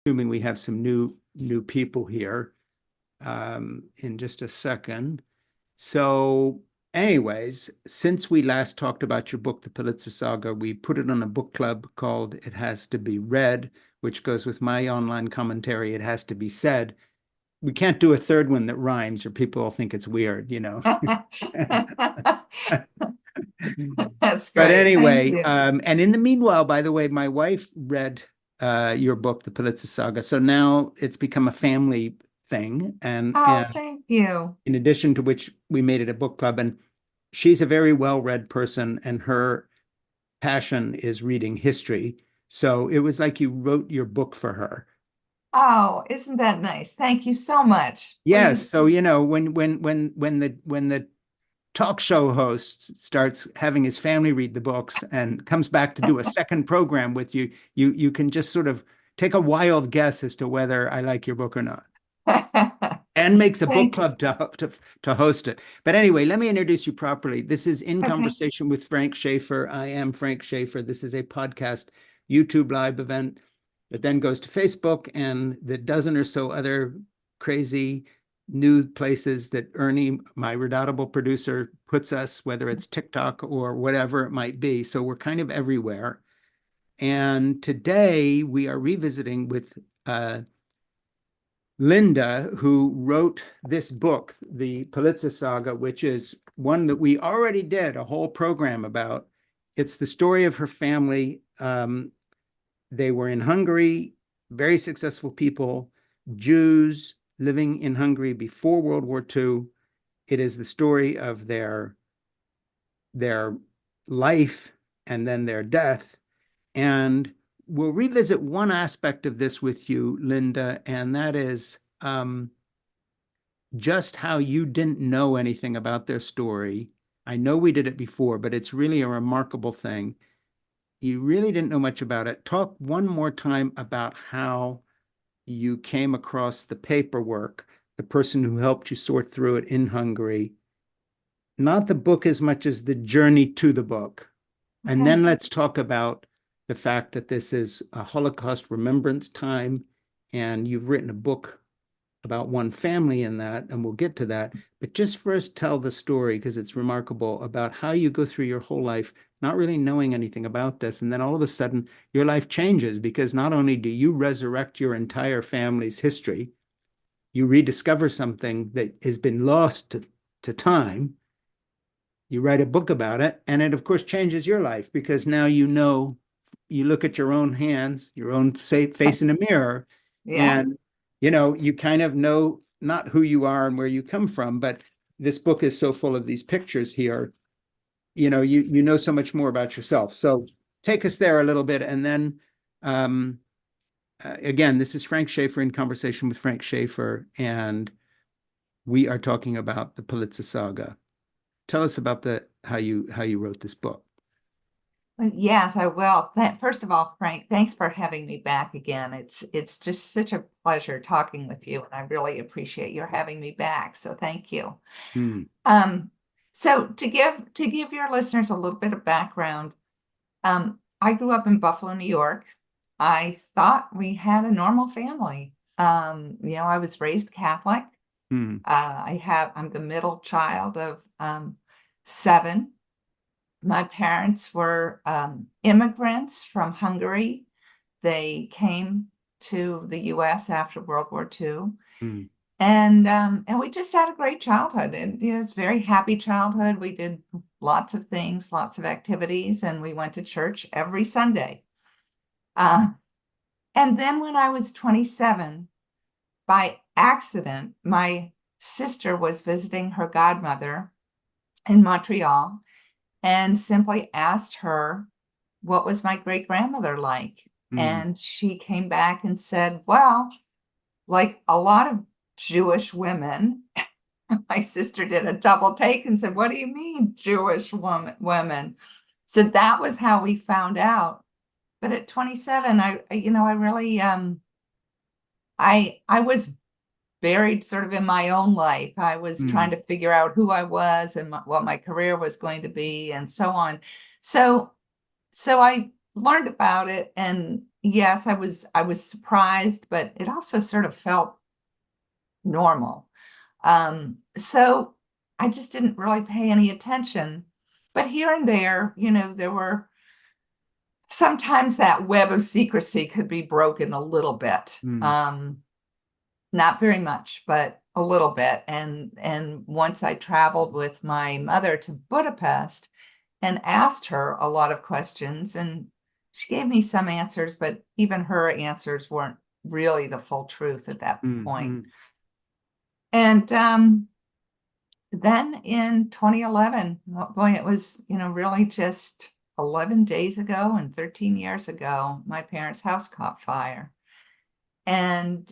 assuming we have some new people here in just a second. So anyways, since we last talked about your book, The Pulitzer Saga, we put it on a book club called It Has to Be Read, which goes with my online commentary, It Has to Be Said. We can't do a third one that rhymes or people will think it's weird, you know. That's But great. Thank anyway, you. and in the meanwhile, by the way, my wife read your book, The Pulitzer Saga. So now it's become a family thing. And Oh, thank you. in addition to which, we made it a book club. And she's a very well-read person, and her passion is reading history. So it was like you wrote your book for her. Oh, isn't that nice? Thank you so much. Yes. Please. So, you know, when the talk show host starts having his family read the books and comes back to do a second program with you, you can just sort of take a wild guess as to whether I like your book or not. And makes a book Thank you. club to host it. But anyway, let me introduce you properly. This is In Okay. Conversation with Frank Schaeffer. I am Frank Schaeffer. This is a podcast, YouTube live event that then goes to Facebook and the dozen or so other crazy new places that Ernie, my redoubtable producer, puts us, whether it's TikTok or whatever it might be. So we're kind of everywhere. And today we are revisiting with Linda, who wrote this book, The Pulitzer Saga, which is one that we already did a whole program about. It's the story of her family. They were in Hungary, very successful people, Jews living in Hungary before World War II. It is the story of their life and then their death. And we'll revisit one aspect of this with you, Linda, and that is just how you didn't know anything about their story. I know we did it before, but it's really a remarkable thing. You really didn't know much about it. Talk one more time about how you came across the paperwork, the person who helped you sort through it in Hungary, not the book as much as the journey to the book. And Okay. then let's talk about the fact that this is a Holocaust remembrance time, and you've written a book about one family in that, and we'll get to that. But just first tell the story, because it's remarkable, about how you go through your whole life not really knowing anything about this. And then all of a sudden, your life changes because not only do you resurrect your entire family's history, you rediscover something that has been lost to time. You write a book about it, and it, of course, changes your life because now you know, you look at your own hands, your own face in a mirror, Yeah. and you kind of know not who you are and where you come from. But this book is so full of these pictures here, you know so much more about yourself. So take us there a little bit, and then again, this is Frank Schaeffer in Conversation with Frank Schaeffer, and we are talking about the Pulitzer Saga. Tell us about how you wrote this book. Well, yes, I will. First of all, Frank, thanks for having me back again. It's just such a pleasure talking with you, and I really appreciate your having me back. So thank you. Hmm. Um, so to give your listeners a little bit of background, I grew up in Buffalo, New York. I thought we had a normal family. I was raised Catholic. Hmm. I'm the middle child of seven. My parents were immigrants from Hungary. They came to the US after World War II. Hmm. And we just had a great childhood. And it was a very happy childhood. We did lots of things, lots of activities, and we went to church every Sunday. Uh, and then when I was 27, by accident, my sister was visiting her godmother in Montreal and simply asked her what was my great grandmother like. Hmm. And she came back and said, well, like a lot of Jewish women, my sister did a double take and said, what do you mean Jewish women? So that was how we found out. But at 27, I really, I was buried sort of in my own life. I was trying Hmm. to figure out who I was and what my career was going to be and so on. So I learned about it, and yes, I was surprised, but it also sort of felt normal. So I just didn't really pay any attention. But here and there, there were sometimes that web of secrecy could be broken a little bit. Mm, Not very much, but a little bit. And once I traveled with my mother to Budapest and asked her a lot of questions, and she gave me some answers, but even her answers weren't really the full truth at that mm, point. mm, And then in 2011, boy, it was, really just 11 days ago and 13 years ago, my parents' house caught fire. And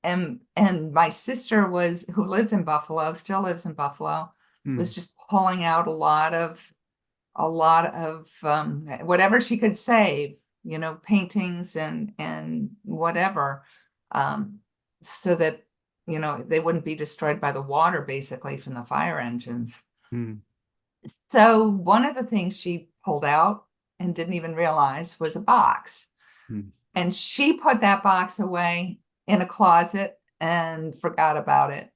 and my sister was, who lived in Buffalo, still lives in Buffalo, was mm, just pulling out a lot of whatever she could save, paintings and whatever, so that they wouldn't be destroyed by the water, basically, from the fire engines. mm, So one of the things she pulled out and didn't even realize was a box. mm, And she put that box away in a closet and forgot about it.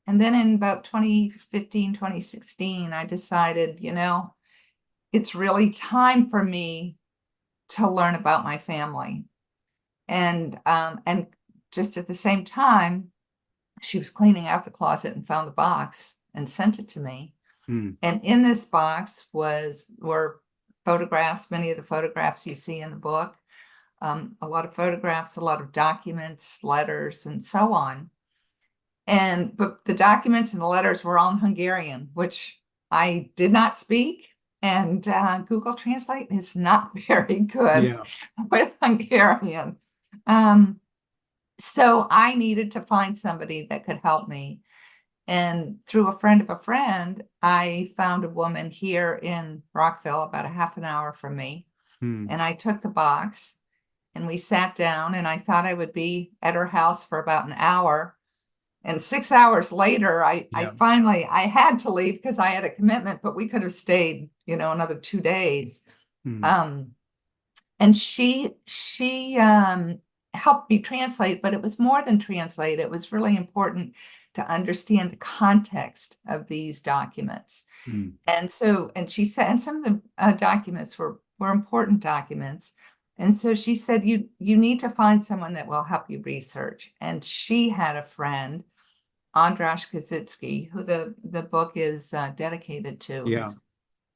And then in about 2015, 2016, I decided, it's really time for me to learn about my family. And just at the same time, she was cleaning out the closet and found the box and sent it to me. mm. And in this box were photographs, many of the photographs you see in the book, a lot of photographs, a lot of documents, letters, and so on. But the documents and the letters were all in Hungarian, which I did not speak. And Google Translate is not very good Yeah. with Hungarian. Um, so I needed to find somebody that could help me. And through a friend of a friend, I found a woman here in Rockville, about a half an hour from me. Mm, And I took the box and we sat down, and I thought I would be at her house for about an hour. And 6 hours later, I yeah. finally, I had to leave because I had a commitment, but we could have stayed, another 2 days. Mm, Um, and she helped me translate, but it was more than translate. It was really important to understand the context of these documents. mm, And she said, and some of the documents were important documents. And so she said, you need to find someone that will help you research. And she had a friend, Andras Kazitsky, who the book is dedicated to, yeah.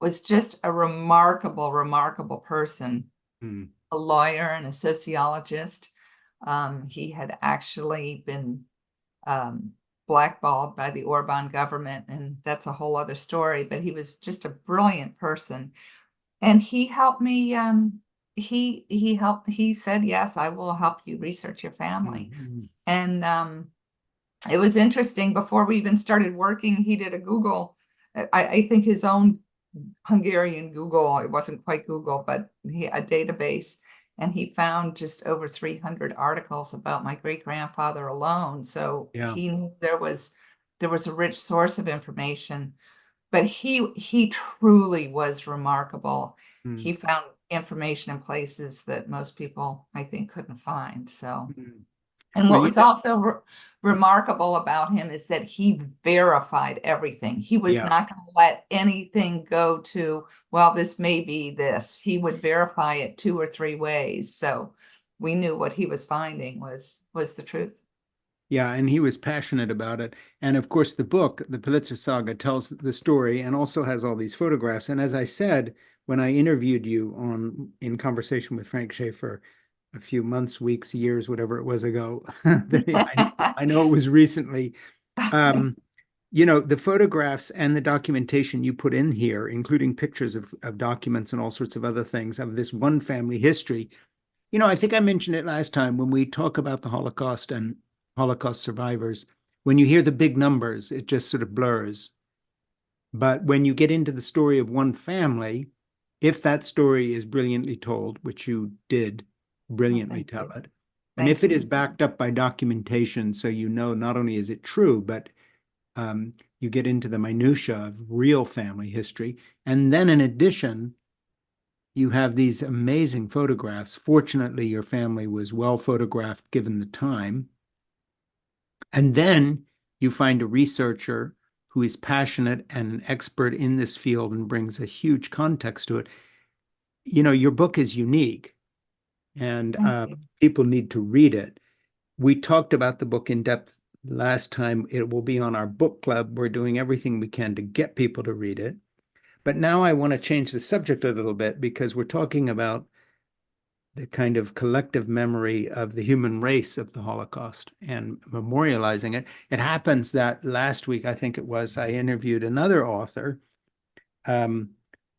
was just a remarkable, remarkable person, Mm, a lawyer and a sociologist. He had actually been blackballed by the Orban government, and that's a whole other story, but he was just a brilliant person. And he helped me, he said, yes, I will help you research your family. mm, And it was interesting, before we even started working, he did a Google, I think his own Hungarian Google, it wasn't quite Google, but a database, and he found just over 300 articles about my great grandfather alone. So yeah. he knew there was a rich source of information, but he truly was remarkable. Mm, He found information in places that most people, I think, couldn't find. So, mm. and Well, what was also remarkable about him is that he verified everything. He was yeah. not going to let anything go to, well, this may be this. He would verify it 2 or 3 ways. So we knew what he was finding was the truth. Yeah, and he was passionate about it. And of course, the book, The Pulitzer Saga, tells the story and also has all these photographs. And as I said, when I interviewed you in conversation with Frank Schaeffer a few months, weeks, years, whatever it was ago, I know it was recently. Um, the photographs and the documentation you put in here, including pictures of documents and all sorts of other things of this one family history. I think I mentioned it last time when we talk about the Holocaust and Holocaust survivors. When you hear the big numbers, it just sort of blurs. But when you get into the story of one family, if that story is brilliantly told, which you did Oh, brilliantly thank tell you. it, and if Thank it is you. backed up by documentation, so not only is it true, but you get into the minutia of real family history. And then in addition, you have these amazing photographs. Fortunately, your family was well photographed given the time. And then you find a researcher who is passionate and an expert in this field and brings a huge context to it. You know, your book is unique, and Thank you. people need to read it. We talked about the book in depth last time. It will be on our book club. We're doing everything we can to get people to read it. But now I want to change the subject a little bit because we're talking about the kind of collective memory of the human race of the Holocaust and memorializing it. It happens that last week, I think it was, I interviewed another author, um,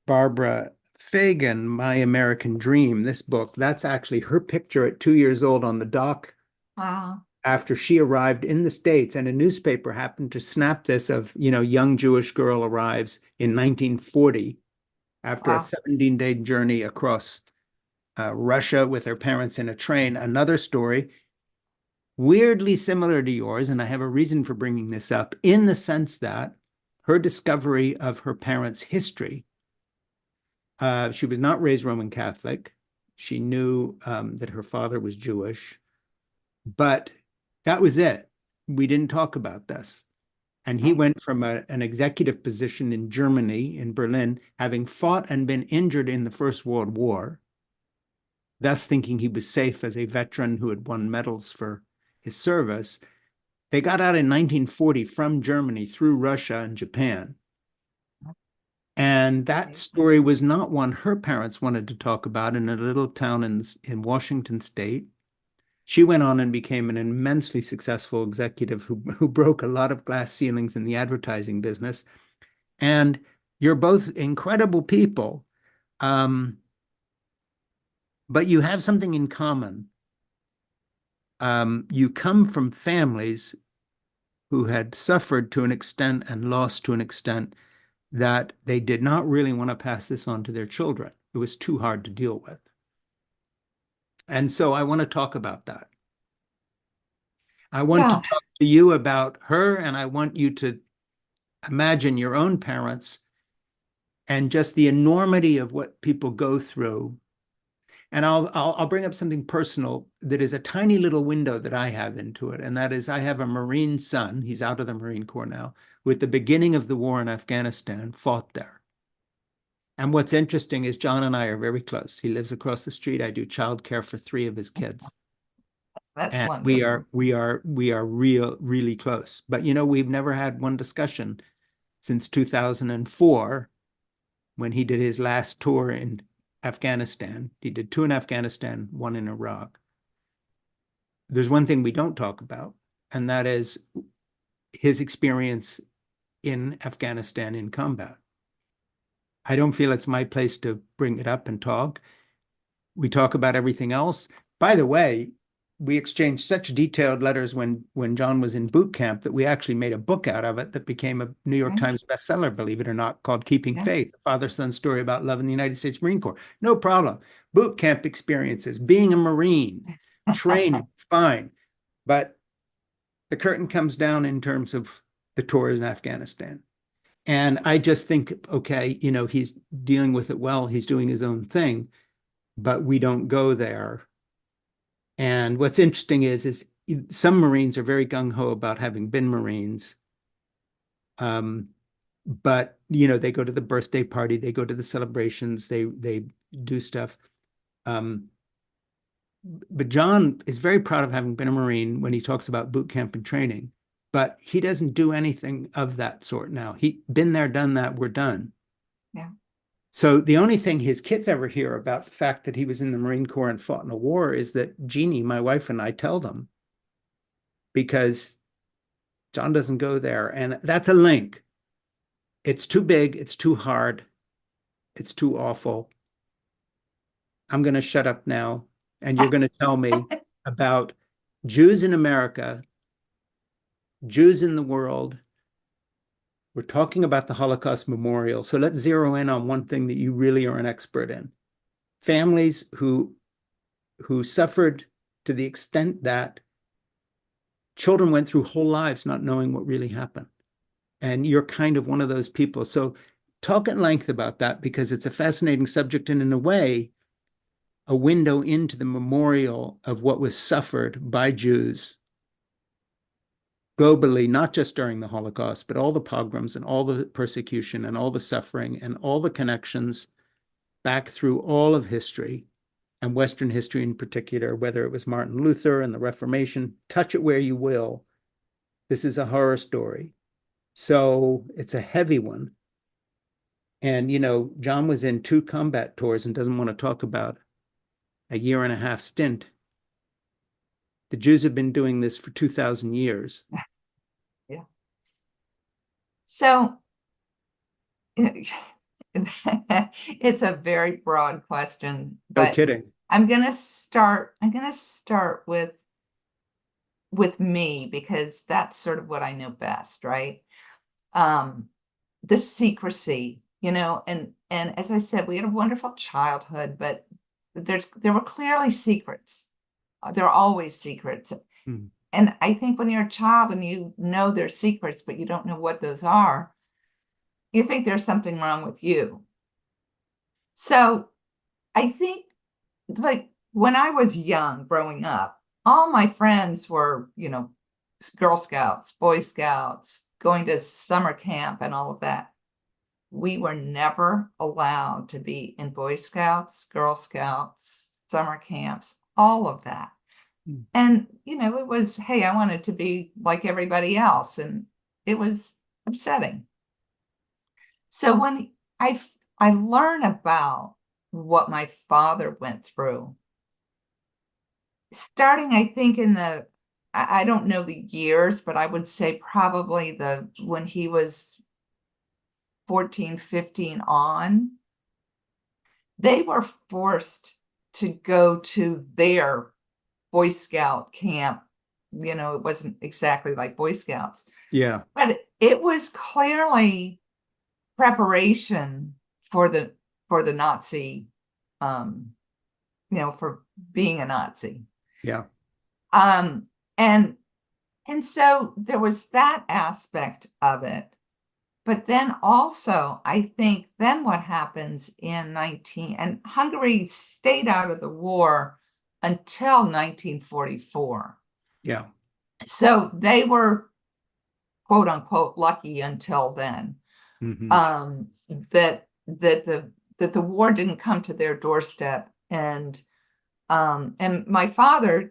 Barbara Fagan, My American Dream, this book. That's actually her picture at 2 years old on the dock Wow. after she arrived in the States, and a newspaper happened to snap this of, young Jewish girl arrives in 1940 after a Wow. 17-day journey across Russia with her parents in a train. Another story, weirdly similar to yours, and I have a reason for bringing this up, in the sense that her discovery of her parents' history, she was not raised Roman Catholic. She knew that her father was Jewish, but that was it. We didn't talk about this. And he Okay. went from an executive position in Germany, in Berlin, having fought and been injured in the First World War, thus thinking he was safe as a veteran who had won medals for his service. They got out in 1940 from Germany through Russia and Japan. And that story was not one her parents wanted to talk about in a little town in Washington State. She went on and became an immensely successful executive who broke a lot of glass ceilings in the advertising business. And you're both incredible people, but you have something in common. You come from families who had suffered to an extent and lost to an extent that they did not really want to pass this on to their children. It was too hard to deal with. And so I want to talk about that. I want to Yeah. talk to you about her, and I want you to imagine your own parents and just the enormity of what people go through. And I'll bring up something personal that is a tiny little window that I have into it, and that is I have a Marine son. He's out of the Marine Corps now. Who at the beginning of the war in Afghanistan fought there. And what's interesting is John and I are very close. He lives across the street. I do childcare for 3 of his kids. That's And we wonderful. are really close. But we've never had one discussion since 2004 when he did his last tour in Afghanistan. He did 2 in Afghanistan, 1 in Iraq. There's one thing we don't talk about, and that is his experience in Afghanistan in combat. I don't feel it's my place to bring it up and talk. We talk about everything else. By the way, we exchanged such detailed letters when John was in boot camp that we actually made a book out of it that became a New York Okay. Times bestseller, believe it or not, called Keeping Yeah. Faith, a father-son story about love in the United States Marine Corps. No problem. Boot camp experiences, being a Marine, training, fine. But the curtain comes down in terms of the tour in Afghanistan. And I just think, okay, he's dealing with it well. He's doing his own thing, but we don't go there. And what's interesting is some Marines are very gung-ho about having been Marines. But they go to the birthday party, they go to the celebrations, they do stuff. But John is very proud of having been a Marine when he talks about boot camp and training, but he doesn't do anything of that sort now. He been there, done that, we're done. Yeah. So the only thing his kids ever hear about the fact that he was in the Marine Corps and fought in a war is that Jeannie, my wife, and I tell them, because John doesn't go there. And that's a link. It's too big. It's too hard. It's too awful. I'm going to shut up now. And you're going to tell me about Jews in America, Jews in the world. We're talking about the Holocaust Memorial. So let's zero in on one thing that you really are an expert in. Families who suffered to the extent that children went through whole lives not knowing what really happened. And you're kind of one of those people. So talk at length about that because it's a fascinating subject and in a way, a window into the memorial of what was suffered by Jews globally, not just during the Holocaust, but all the pogroms and all the persecution and all the suffering and all the connections back through all of history and Western history in particular, whether it was Martin Luther and the Reformation, touch it where you will. This is a horror story. So it's a heavy one. And, John was in 2 combat tours and doesn't want to talk about a 1.5 year stint. The Jews have been doing this for 2,000 years. Yeah. So it's a very broad question, No but kidding. I'm gonna start with me because that's sort of what I know best, right? The secrecy, and as I said, we had a wonderful childhood, but there were clearly secrets. There are always secrets. Mm. And I think when you're a child and you know there's secrets, but you don't know what those are, you think there's something wrong with you. So I think, like, when I was young, growing up, all my friends were, Girl Scouts, Boy Scouts, going to summer camp and all of that. We were never allowed to be in Boy Scouts, Girl Scouts, summer camps, all of that. Mm. And, it was, hey, I wanted to be like everybody else. And it was upsetting. So when I learn about what my father went through, starting, I think I don't know the years, but I would say probably when he was 14, 15 on, they were forced to go to their Boy Scout camp. It wasn't exactly like Boy Scouts. Yeah. But it was clearly preparation for the Nazi, for being a Nazi. Yeah. And so there was that aspect of it. But then also, I think then what happens and Hungary stayed out of the war until 1944. Yeah. So they were, quote unquote, lucky until then. Mm-hmm. That the war didn't come to their doorstep. And my father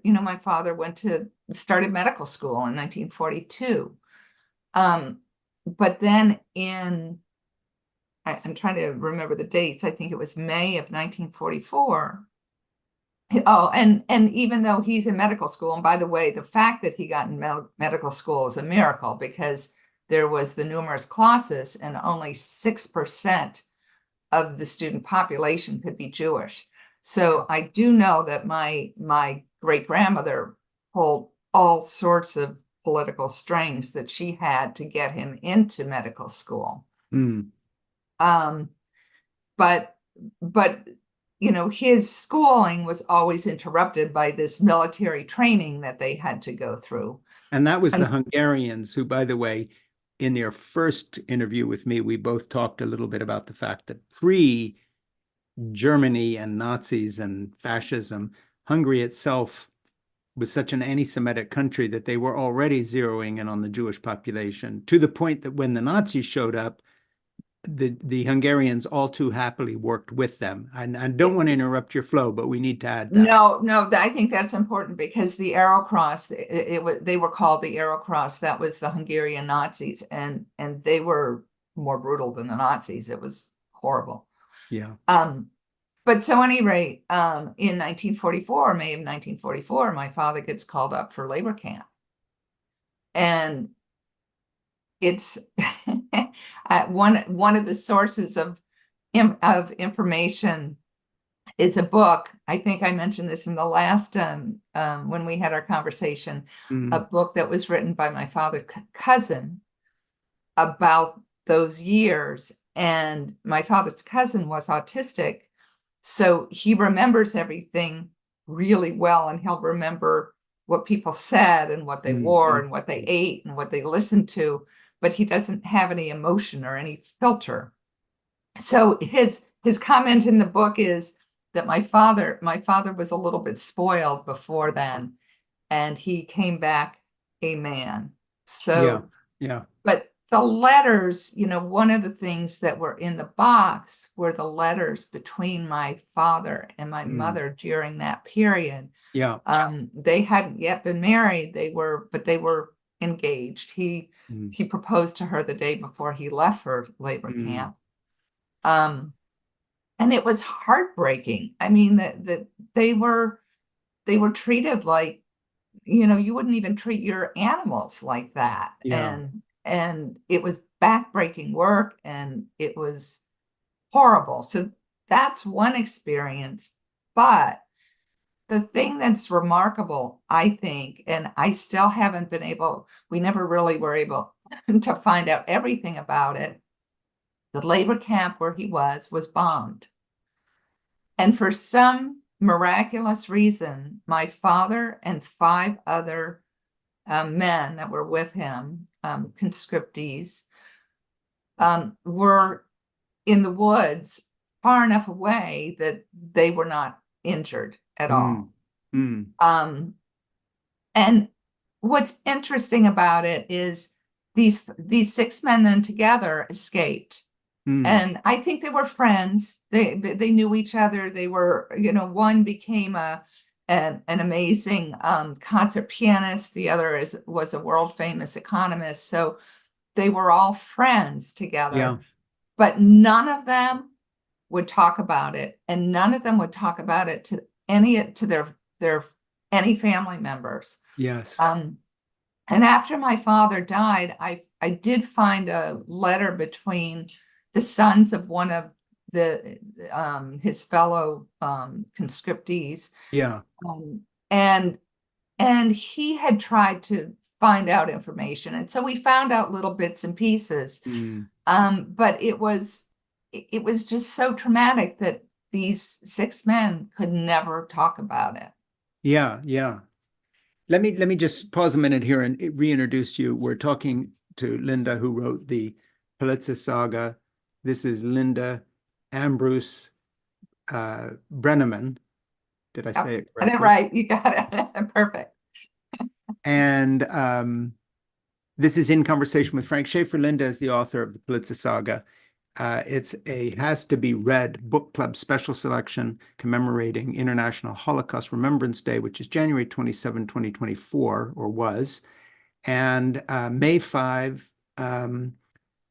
started medical school in 1942. But then I'm trying to remember the dates. I think it was May of 1944. Oh, and even though he's in medical school, and by the way, the fact that he got in medical school is a miracle because there was the numerus clausus and only 6% of the student population could be Jewish. So I do know that my great-grandmother pulled all sorts of political strings that she had to get him into medical school. Mm. But his schooling was always interrupted by this military training that they had to go through. And that was the Hungarians who, by the way, in their first interview with me, we both talked a little bit about the fact that pre-Germany and Nazis and fascism, Hungary itself was such an anti-Semitic country that they were already zeroing in on the Jewish population to the point that when the Nazis showed up, the Hungarians all too happily worked with them. I don't want to interrupt your flow, but we need to add that. No, I think that's important because the Arrow Cross, they were called the Arrow Cross. That was the Hungarian Nazis, and they were more brutal than the Nazis. It was horrible. Yeah. But so at any rate, in 1944, May of 1944, my father gets called up for labor camp. And it's one of the sources of information is a book. I think I mentioned this in the last when we had our conversation, a book that was written by my father's cousin about those years. And my father's cousin was autistic, so he remembers everything really well, and he'll remember what people said and what they wore and what they ate and what they listened to, but he doesn't have any emotion or any filter. So his comment in the book is that my father was a little bit spoiled before then, and he came back a man. Yeah. So, Yeah. but the letters, one of the things that were in the box were the letters between my father and my Mm. mother during that period. Yeah. They hadn't yet been married. But they were engaged. Mm. He proposed to her the day before he left for labor Mm. camp. Um, and it was heartbreaking. I mean, that they were treated like, you wouldn't even treat your animals like that. Yeah. And it was backbreaking work, and it was horrible. So that's one experience. But the thing that's remarkable, I think, and I still haven't been able, we never really were able to find out everything about it. The labor camp where he was bombed. And for some miraculous reason, my father and 5 other men that were with him, conscriptees, were in the woods far enough away that they were not injured at Mm. all. Mm. And what's interesting about it is these 6 men then together escaped. Mm. And I think they were friends. They knew each other. They were, one became an amazing concert pianist. The other was a world famous economist. So they were all friends Yeah. together, but none of them would talk about it, and none of them would talk about it to their any family members. Yes. Um, and after my father died, I did find a letter between the sons of one of the his fellow conscriptees, Yeah. um, and and he had tried to find out information, and so we found out little bits and pieces. Mm. But it was just so traumatic that these 6 men could never talk about it. Yeah. Yeah. Let me just pause a minute here and reintroduce you. We're talking to Linda, who wrote the Pulitzer Saga. This is Linda Ambrus Broenniman. Did I Yep, say it got it correctly? right. You got it. Perfect. And this is in conversation with Frank Schaeffer. Linda is the author of the Pulitzer Saga. It's a has to be read book club special selection commemorating International Holocaust Remembrance Day, which is January 27, 2024, or was. And May 5,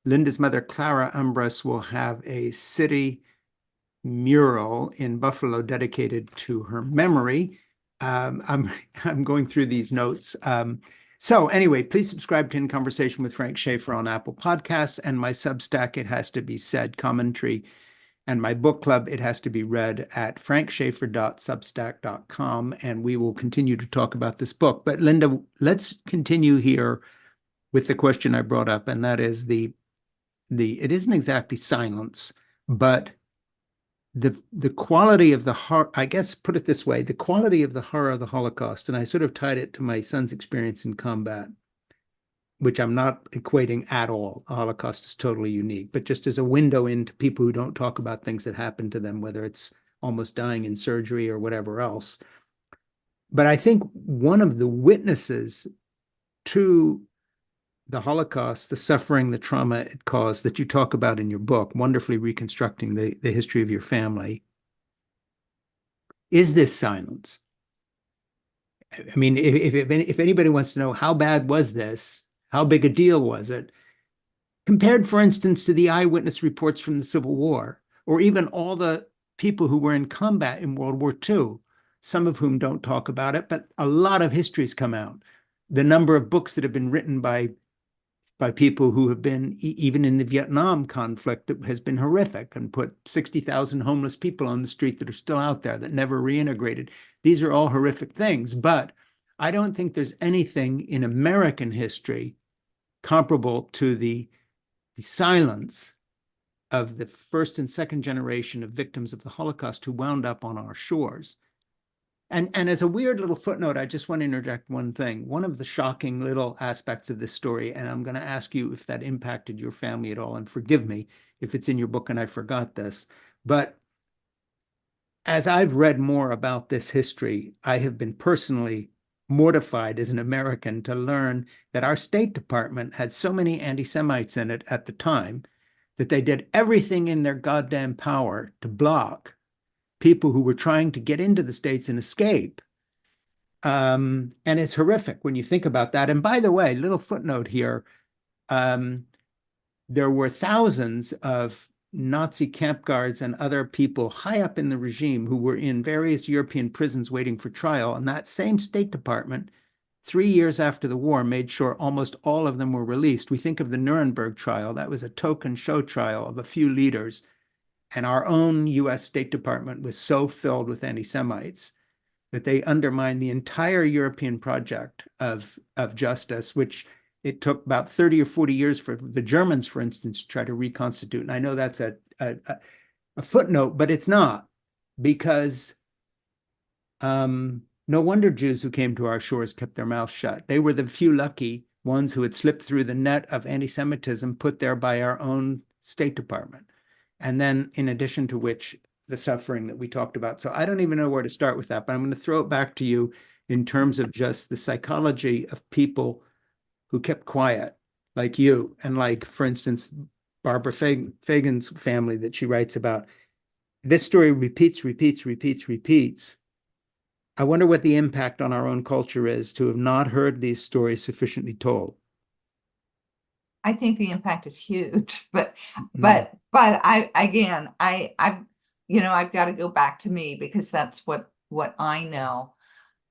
Linda's mother, Clara Ambrus, will have a city mural in Buffalo dedicated to her memory. I'm going through these notes. So anyway, please subscribe to In Conversation with Frank Schaeffer on Apple Podcasts, and my Substack, It Has to Be Said commentary, and my book club, It Has to Be Read, at frankschaeffer.substack.com, and we will continue to talk about this book. But Linda, let's continue here with the question I brought up, and that is the it isn't exactly silence, but the quality of the horror, I guess, put it this way, the quality of the horror of the Holocaust, and I sort of tied it to my son's experience in combat, which I'm not equating at all. The Holocaust is totally unique, but just as a window into people who don't talk about things that happened to them, whether it's almost dying in surgery or whatever else. But I think one of the witnesses to the Holocaust, the suffering, the trauma it caused that you talk about in your book, wonderfully reconstructing the history of your family, is this silence. I mean, if anybody wants to know how bad was this, how big a deal was it, compared, for instance, to the eyewitness reports from the Civil War, or even all the people who were in combat in World War II, some of whom don't talk about it, but a lot of histories come out. The number of books that have been written by people who have been even in the Vietnam conflict that has been horrific and put 60,000 homeless people on the street that are still out there that never reintegrated. These are all horrific things, but I don't think there's anything in American history comparable to the silence of the first and second generation of victims of the Holocaust who wound up on our shores. And as a weird little footnote, I just want to interject one thing. One of the shocking little aspects of this story, and I'm going to ask you if that impacted your family at all, and forgive me if it's in your book and I forgot this, but as I've read more about this history, I have been personally mortified as an American to learn that our State Department had so many anti-Semites in it at the time that they did everything in their goddamn power to block people who were trying to get into the States and escape. And it's horrific when you think about that. And by the way, little footnote here, um, there were thousands of Nazi camp guards and other people high up in the regime who were in various European prisons waiting for trial. And that same State Department, 3 years after the war, made sure almost all of them were released. We think of the Nuremberg trial. That was a token show trial of a few leaders. And our own US State Department was so filled with anti-Semites that they undermined the entire European project of justice, which it took about 30 or 40 years for the Germans, for instance, to try to reconstitute. And I know that's a footnote, but it's not, because no wonder Jews who came to our shores kept their mouths shut. They were the few lucky ones who had slipped through the net of anti-Semitism put there by our own State Department. And then, in addition to which, the suffering that we talked about. So I don't even know where to start with that, but I'm going to throw it back to you in terms of just the psychology of people who kept quiet, like you, and like, for instance, Barbara Fagan's family that she writes about. This story repeats, repeats, repeats, repeats. I wonder what the impact on our own culture is to have not heard these stories sufficiently told. I think the impact is huge, but Mm. I've I've got to go back to me because that's what I know.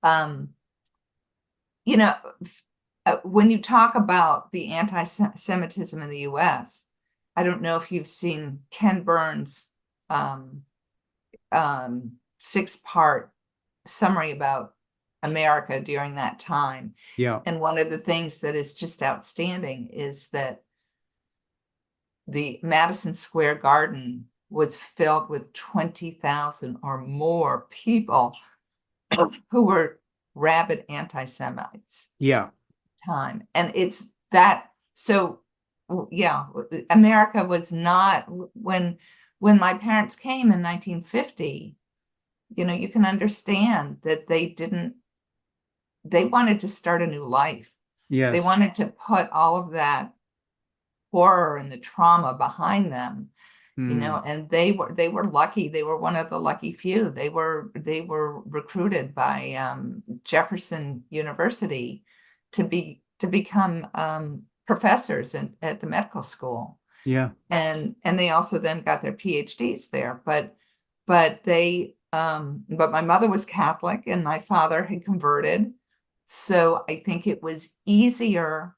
Um, you know, when you talk about the anti-Semitism in the US, I don't know if you've seen Ken Burns' um, 6-part summary about America during that time. Yeah. And one of the things that is just outstanding is that the Madison Square Garden was filled with 20,000 or more people who were rabid anti-Semites Yeah. time. And it's that, so yeah, America was not, when my parents came in 1950, you can understand that they wanted to start a new life. They Yes. wanted to put all of that horror and the trauma behind them, Mm. and they were lucky. They were one of the lucky few. They were recruited by Jefferson University to become professors at the medical school. Yeah. And they also then got their PhDs there. But my mother was Catholic and my father had converted. So I think it was easier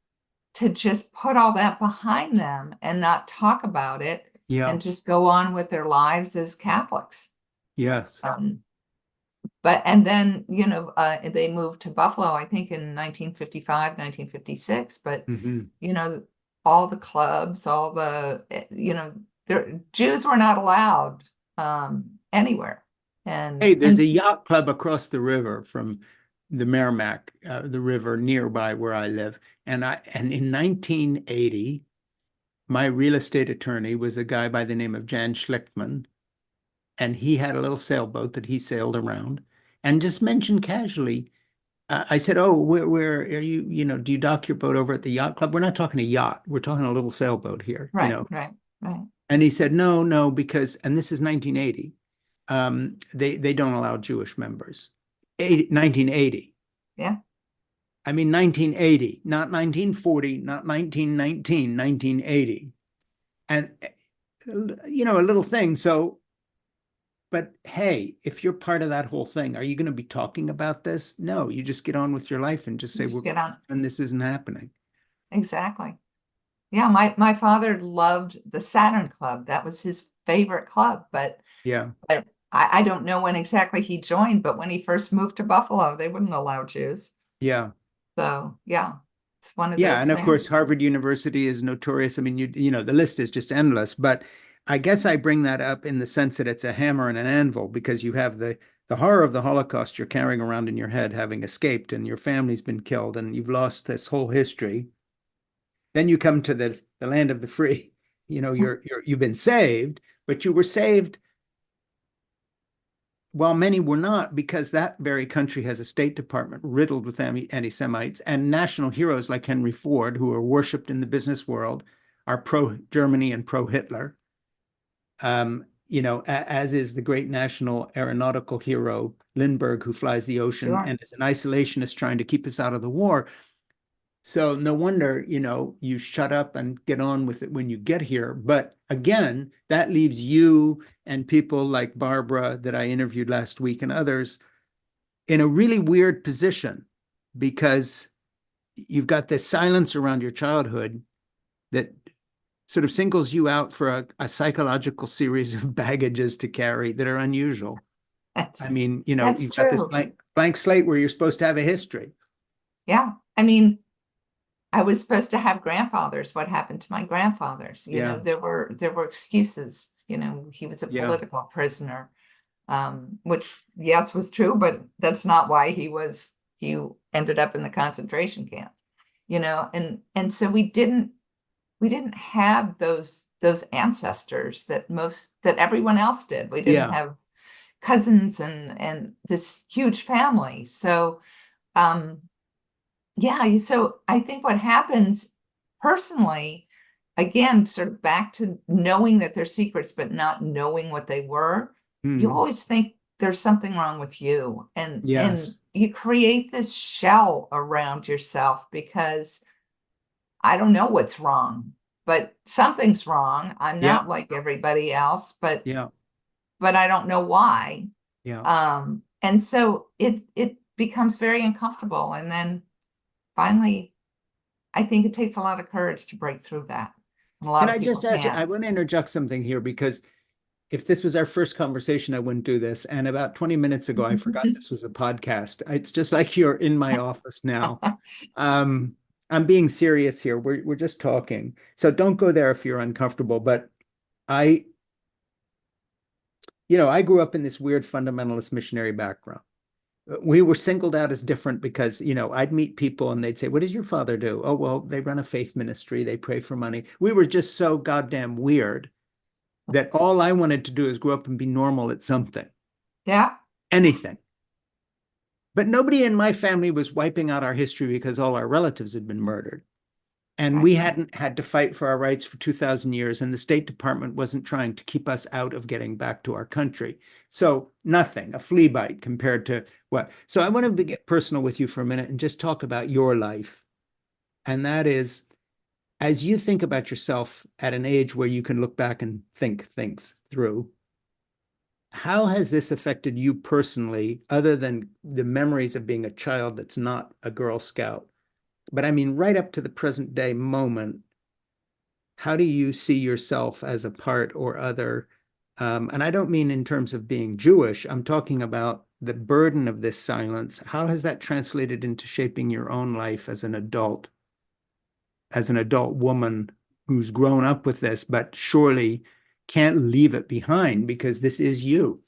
to just put all that behind them and not talk about it Yeah. and just go on with their lives as Catholics. Yes. And then, they moved to Buffalo, I think in 1955, 1956, but, Mm-hmm. all the clubs, all the, Jews were not allowed anywhere. Hey, there's And a yacht club across the river from the Merrimack, the river nearby where I live. And in 1980, my real estate attorney was a guy by the name of Jan Schlichtman, and he had a little sailboat that he sailed around, and just mentioned casually. I said, "Oh, where are you? Do you dock your boat over at the yacht club? We're not talking a yacht. We're talking a little sailboat here, you right, know." right, right. And he said, "No, no, because," and this is 1980. They don't allow Jewish members. 1980. Yeah. I mean, 1980, not 1940, not 1919, 1980. And, a little thing. So, but hey, if you're part of that whole thing, are you going to be talking about this? No, you just get on with your life and just say, Just get on. and this isn't happening. Exactly. Yeah, my father loved the Saturn Club. That was his favorite club, but Yeah. I don't know when exactly he joined, but when he first moved to Buffalo, they wouldn't allow Jews. Yeah. So yeah, it's one of Yeah. those And of things. course, Harvard University is notorious. I mean, the list is just endless, but I guess I bring that up in the sense that it's a hammer and an anvil, because you have the the horror of the Holocaust you're carrying around in your head, having escaped, and your family's been killed, and you've lost this whole history. Then you come to the land of the free. You've been saved, but you were saved while many were not, because that very country has a State Department riddled with anti-Semites, and national heroes like Henry Ford, who are worshipped in the business world, are pro-Germany and pro-Hitler. As is the great national aeronautical hero Lindbergh, who flies the ocean Sure. and is an isolationist trying to keep us out of the war. So no wonder, you shut up and get on with it when you get here. But again, that leaves you and people like Barbara that I interviewed last week and others in a really weird position, because you've got this silence around your childhood that sort of singles you out for a psychological series of baggages to carry that are unusual. I That's mean, that's you've got this true. blank slate where you're supposed to have a history. Yeah. I mean, I was supposed to have grandfathers. What happened to my grandfathers? Yeah, There were excuses. He was a yeah, political prisoner, which yes was true, but that's not why he ended up in the concentration camp. And so we didn't have those ancestors that everyone else did. We didn't yeah. have cousins and this huge family. So yeah, so I think what happens personally, again, sort of back to knowing that they're secrets, but not knowing what they were, you Hmm. always think there's something wrong with you. And Yes. you create this shell around yourself because I don't know what's wrong, but something's wrong. I'm Yeah. not like everybody else, but Yeah. I don't know why. Yeah. And so it becomes very uncomfortable. And then finally, I think it takes a lot of courage to break through that. And a lot Can of I people just ask you, can't. I want to interject something here, because if this was our first conversation, I wouldn't do this. And about 20 minutes ago, I forgot this was a podcast. It's just like you're in my office now. Um, I'm being serious here. We're just talking. So don't go there if you're uncomfortable. But I, I grew up in this weird fundamentalist missionary background. We were singled out as different because, I'd meet people and they'd say, "What does your father do?" "Oh, well, they run a faith ministry. They pray for money." We were just so goddamn weird that all I wanted to do is grow up and be normal at something, Yeah, anything. But nobody in my family was wiping out our history because all our relatives had been murdered. And we gotcha. hadn't had to fight for our rights for 2,000 years, and the State Department wasn't trying to keep us out of getting back to our country. So nothing, a flea bite compared to what. So I want to get personal with you for a minute and just talk about your life. And that is, as you think about yourself at an age where you can look back and think things through, how has this affected you personally, other than the memories of being a child that's not a Girl Scout? But I mean, right up to the present day moment, how do you see yourself as a part or other? And I don't mean in terms of being Jewish, I'm talking about the burden of this silence. How has that translated into shaping your own life as an adult woman who's grown up with this, but surely can't leave it behind because this is you?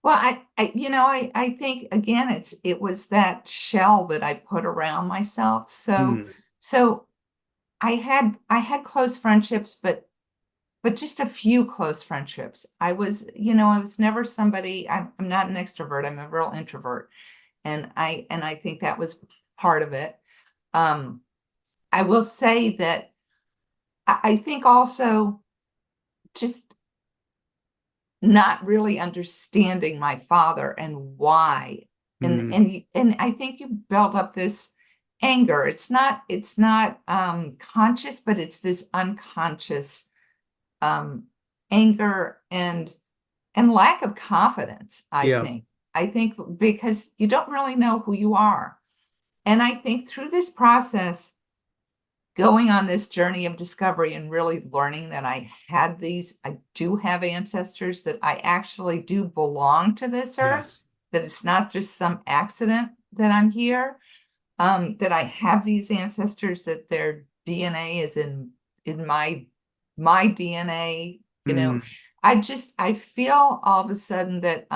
Well, I think again, it was that shell that I put around myself. So, Hmm. so I had close friendships, but just a few close friendships. I was never somebody, I'm not an extrovert, I'm a real introvert. And I think that was part of it. Um, I will say that I think also just not really understanding my father and why. And Hmm. and and I think you build up this anger. It's not conscious, but it's this unconscious um anger and lack of confidence, I Yeah. think. I think because you don't really know who you are. And I think through this process, going on this journey of discovery and really learning that I do have ancestors, that I actually do belong to this earth, Yes. that it's not just some accident that I'm here, that I have these ancestors, that their DNA is in my DNA. Hmm. I feel all of a sudden that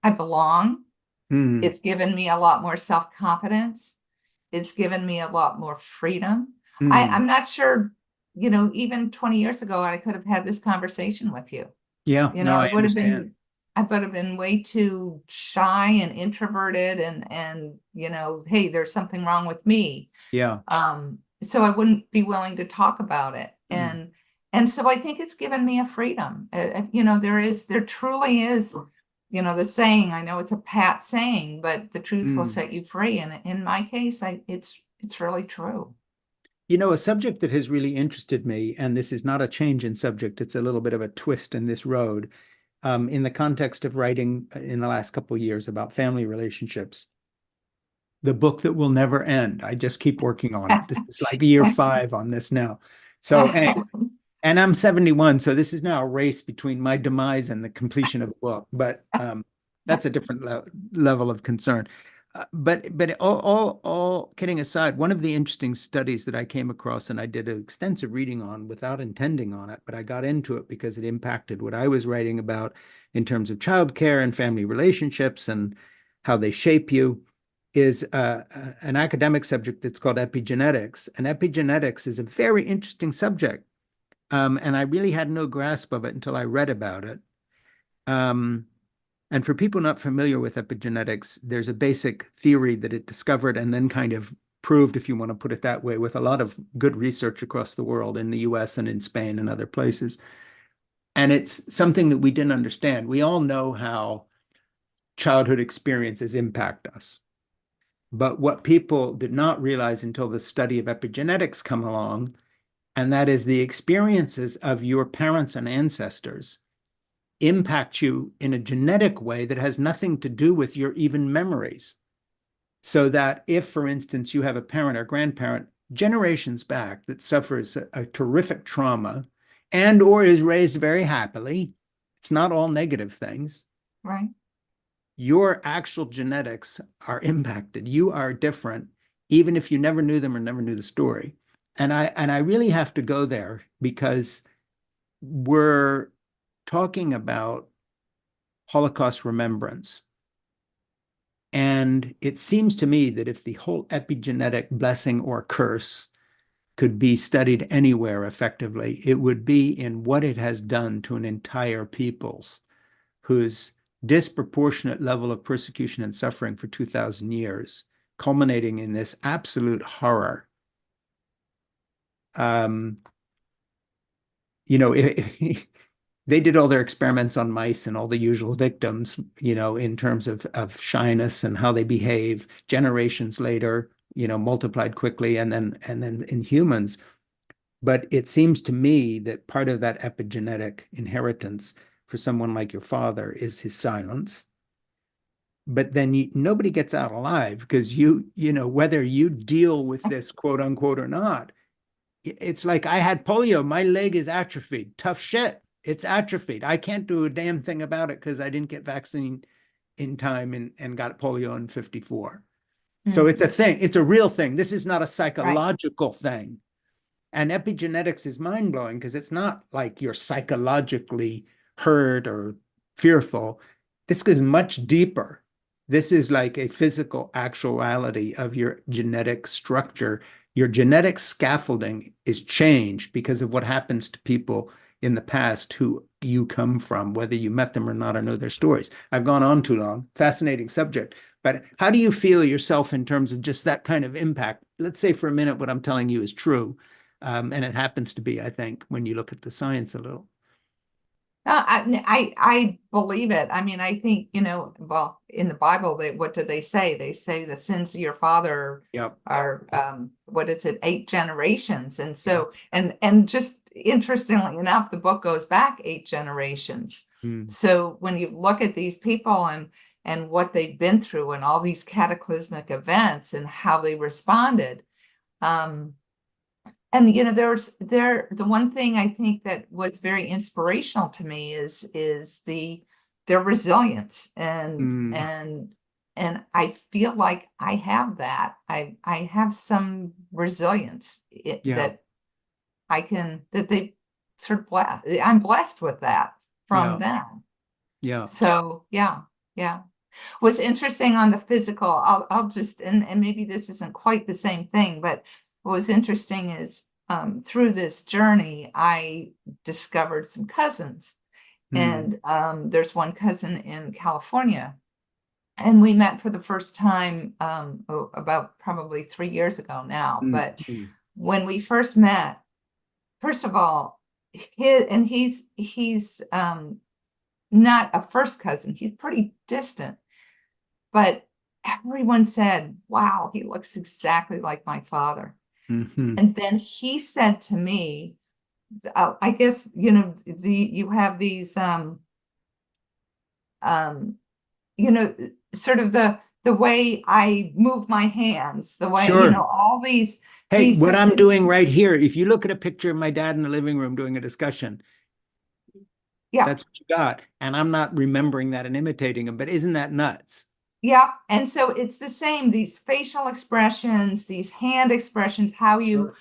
I belong. Mm, It's given me a lot more self-confidence. It's given me a lot more freedom. mm. I'm not sure, even 20 years ago, I could have had this conversation with you. Yeah, no, I understand. I would have been way too shy and introverted and hey, there's something wrong with me. Yeah. So I wouldn't be willing to talk about it. Mm, And so I think it's given me a freedom. There truly is, the saying, I know it's a pat saying, but the truth will mm. set you free. And in my case, it's really true. You know, a subject that has really interested me, and this is not a change in subject, it's a little bit of a twist in this road, in the context of writing in the last couple of years about family relationships. The book that will never end. I just keep working on it. This is like year 5 on this now. So anyway, and I'm 71, so this is now a race between my demise and the completion of the book. But that's a different level of concern. But all kidding aside, one of the interesting studies that I came across, and I did an extensive reading on without intending on it, but I got into it because it impacted what I was writing about in terms of childcare and family relationships and how they shape you, is an academic subject that's called epigenetics. And epigenetics is a very interesting subject. And I really had no grasp of it until I read about it. Um, and for people not familiar with epigenetics, there's a basic theory that it discovered and then kind of proved, if you want to put it that way, with a lot of good research across the world in the US and in Spain and other places. And it's something that we didn't understand. We all know how childhood experiences impact us. But what people did not realize until the study of epigenetics come along, and that is the experiences of your parents and ancestors impact you in a genetic way that has nothing to do with your even memories. So that if, for instance, you have a parent or grandparent generations back that suffers a terrific trauma and or is raised very happily, it's not all negative things. Right. Your actual genetics are impacted. You are different, even if you never knew them or never knew the story. And I really have to go there because we're talking about Holocaust remembrance. And it seems to me that if the whole epigenetic blessing or curse could be studied anywhere effectively, it would be in what it has done to an entire peoples whose disproportionate level of persecution and suffering for 2,000 years, culminating in this absolute horror. Um, you know, they did all their experiments on mice and all the usual victims, in terms of shyness and how they behave generations later, multiplied quickly, and then in humans. But it seems to me that part of that epigenetic inheritance for someone like your father is his silence. But then nobody gets out alive because whether you deal with this quote unquote or not, it's like I had polio. My leg is atrophied. Tough shit. It's atrophied. I can't do a damn thing about it because I didn't get vaccine in time and got polio in 54. So it's a thing. It's a real thing. This is not a Right. psychological thing. And epigenetics is mind blowing because it's not like you're psychologically hurt or fearful. This goes much deeper. This is like a physical actuality of your genetic structure. Your genetic scaffolding is changed because of what happens to people in the past who you come from, whether you met them or not or know their stories. I've gone on too long. Fascinating subject. But how do you feel yourself in terms of just that kind of impact? Let's say for a minute what I'm telling you is true. And it happens to be, I think, when you look at the science a little. I believe it. I mean, I think, well, in the Bible, what do they say? They say the sins of your father Yep. are, what is it, 8 generations. And Yeah. so, and just interestingly enough, the book goes back 8 generations. Mm. So when you look at these people and what they've been through and all these cataclysmic events and how they responded, and the one thing I think that was very inspirational to me is their resilience Mm. and I feel like I have that. I have some resilience Yeah. that they sort of blessed. I'm blessed with that from Yeah. them. Yeah. So yeah, yeah. What's interesting on the physical, I'll just, and maybe this isn't quite the same thing, but what was interesting is through this journey, I discovered some cousins. And there's one cousin in California. And we met for the first time about probably 3 years ago now. But when we first met, first of all, he's not a first cousin, he's pretty distant. But everyone said, wow, he looks exactly like my father. And then he said to me, I guess, you have these, sort of the way I move my hands, the way, Sure. all these. Hey, what I'm doing right here, if you look at a picture of my dad in the living room doing a discussion, Yeah. that's what you got. And I'm not remembering that and imitating him, but isn't that nuts? Yeah. And so it's the same, these facial expressions, these hand expressions, how Sure.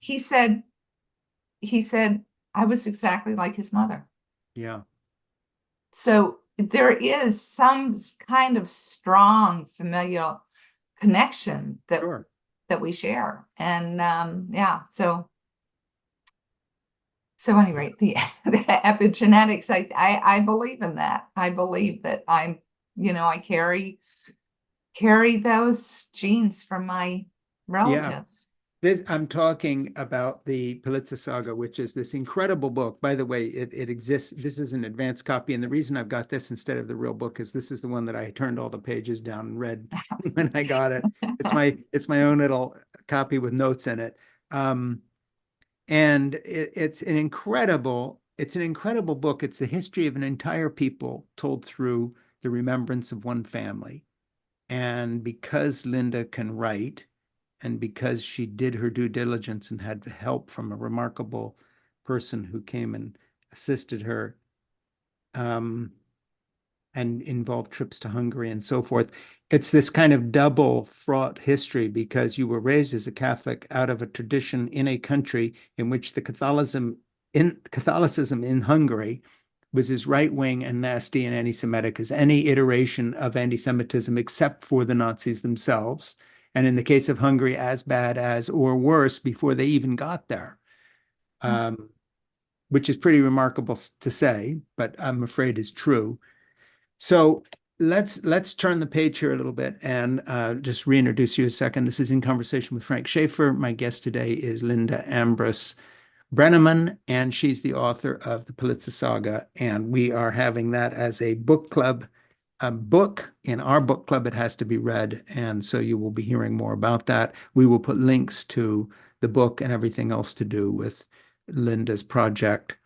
he said, I was exactly like his mother. Yeah. So there is some kind of strong familial connection Sure. that we share. And yeah, so anyway, the epigenetics, I believe in that. I believe that I carry those genes from my relatives. I'm talking about the Politzer Saga, which is this incredible book. By the way, it exists. This is an advanced copy. And the reason I've got this instead of the real book is this is the one that I turned all the pages down and read when I got it. It's my own little copy with notes in it. And it's an incredible book. It's the history of an entire people told through the remembrance of one family. And because Linda can write, and because she did her due diligence and had help from a remarkable person who came and assisted her, and involved trips to Hungary and so forth. It's this kind of double fraught history because you were raised as a Catholic out of a tradition in a country in which the Catholicism in Hungary was as right-wing and nasty and anti-Semitic as any iteration of anti-Semitism except for the Nazis themselves. And in the case of Hungary, as bad as or worse before they even got there, which is pretty remarkable to say, but I'm afraid is true. So let's turn the page here a little bit and just reintroduce you a second. This is In Conversation with Frank Schaeffer. My guest today is Linda Ambrus Broenniman, and she's the author of the Politzer Saga. And we are having that as a book club. A book in our book club, it has to be read. And so you will be hearing more about that. We will put links to the book and everything else to do with Linda's project.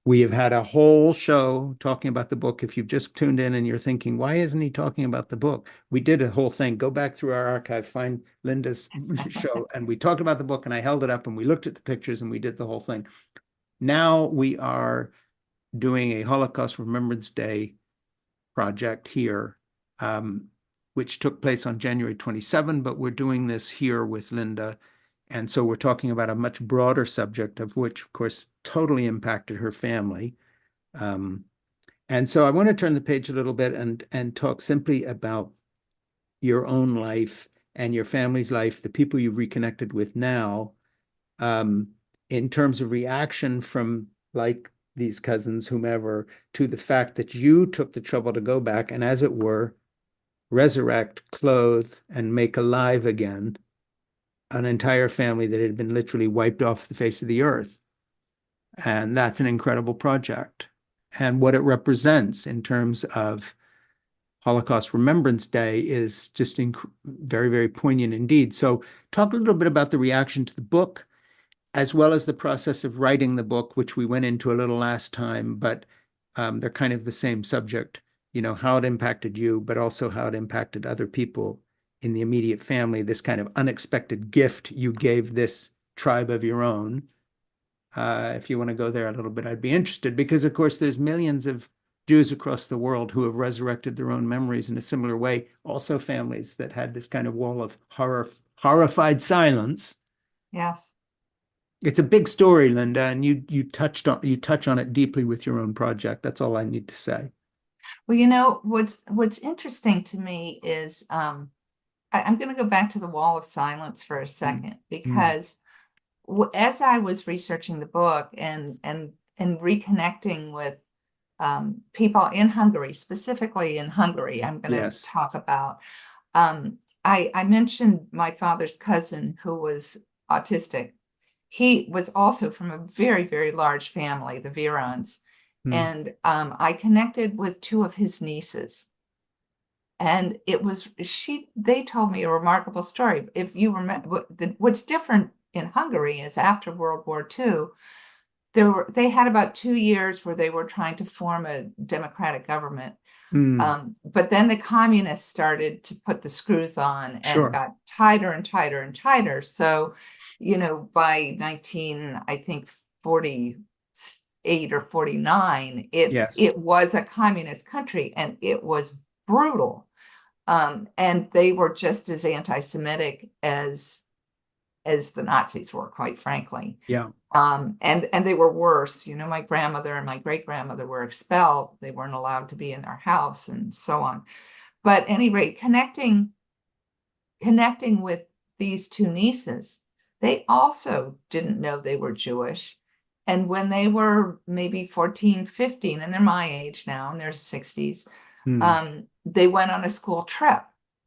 We have had a whole show talking about the book. If you've just tuned in and you're thinking, why isn't he talking about the book? We did a whole thing. Go back through our archive, find Linda's show, and we talked about the book, and I held it up, and we looked at the pictures, and we did the whole thing. Now we are doing a Holocaust Remembrance Day project here, which took place on January 27, but we're doing this here with Linda. And so we're talking about a much broader subject, of which, of course, totally impacted her family. And so I want to turn the page a little bit and talk simply about your own life and your family's life, the people you've reconnected with now, in terms of reaction from like these cousins, whomever, to the fact that you took the trouble to go back and, as it were, resurrect, clothe, and make alive again an entire family that had been literally wiped off the face of the earth. And that's an incredible project. And what it represents in terms of Holocaust Remembrance Day is just very, very poignant indeed. So talk a little bit about the reaction to the book, as well as the process of writing the book, which we went into a little last time, but they're kind of the same subject, how it impacted you, but also how it impacted other people in the immediate family, this kind of unexpected gift you gave this tribe of your own. If you want to go there a little bit, I'd be interested, because of course there's millions of Jews across the world who have resurrected their own memories in a similar way. Also families that had this kind of wall of horrified silence. Yes. It's a big story, Linda, and you touch on it deeply with your own project. That's all I need to say. Well, you know, what's interesting to me is I'm going to go back to the wall of silence for a Mm, second mm, because as I was researching the book and reconnecting with people in Hungary, specifically in Hungary, I'm going to yes. talk about. I mentioned my father's cousin who was autistic. He was also from a very, very large family, the Virons. Mm, And I connected with two of his nieces. And they told me a remarkable story. If you remember, what's different in Hungary is after World War II, they had about 2 years where they were trying to form a democratic government. mm, But then the communists started to put the screws on and sure. got tighter and tighter and tighter. So, by 19, I think 48 or 49, it Yes. it was a communist country and it was brutal. And they were just as anti-Semitic as the Nazis were, quite frankly. Yeah. And they were worse. My grandmother and my great grandmother were expelled. They weren't allowed to be in their house and so on. But at any rate, connecting with these two nieces, they also didn't know they were Jewish. And when they were maybe 14, 15, and they're my age now, in their 60s, Mm, they went on a school trip.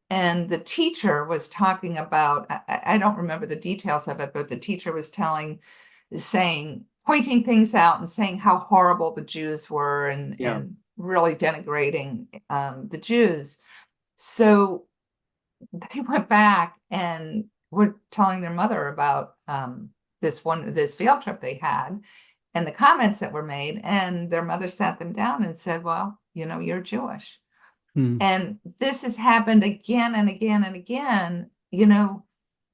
And the teacher was talking about, I don't remember the details of it, but the teacher was pointing things out and saying how horrible the Jews were yeah. and really denigrating the Jews. So they went back and were telling their mother about this field trip they had and the comments that were made. And their mother sat them down and said, well, you're Jewish. Mm, And this has happened again and again and again,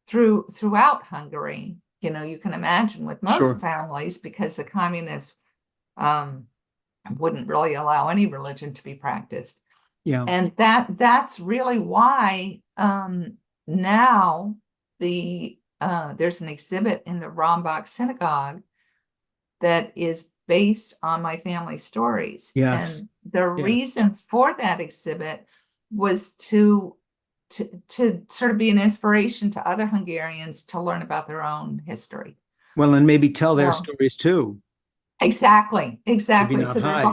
throughout Hungary. You can imagine with most sure. families because the communists um, wouldn't really allow any religion to be practiced. Yeah. And that's really why now there's an exhibit in the Rambach Synagogue that is based on my family stories. Yes. And the Yes. reason for that exhibit was to sort of be an inspiration to other Hungarians to learn about their own history. Well, and maybe tell their So stories too. exactly, Maybe exactly. not So hide.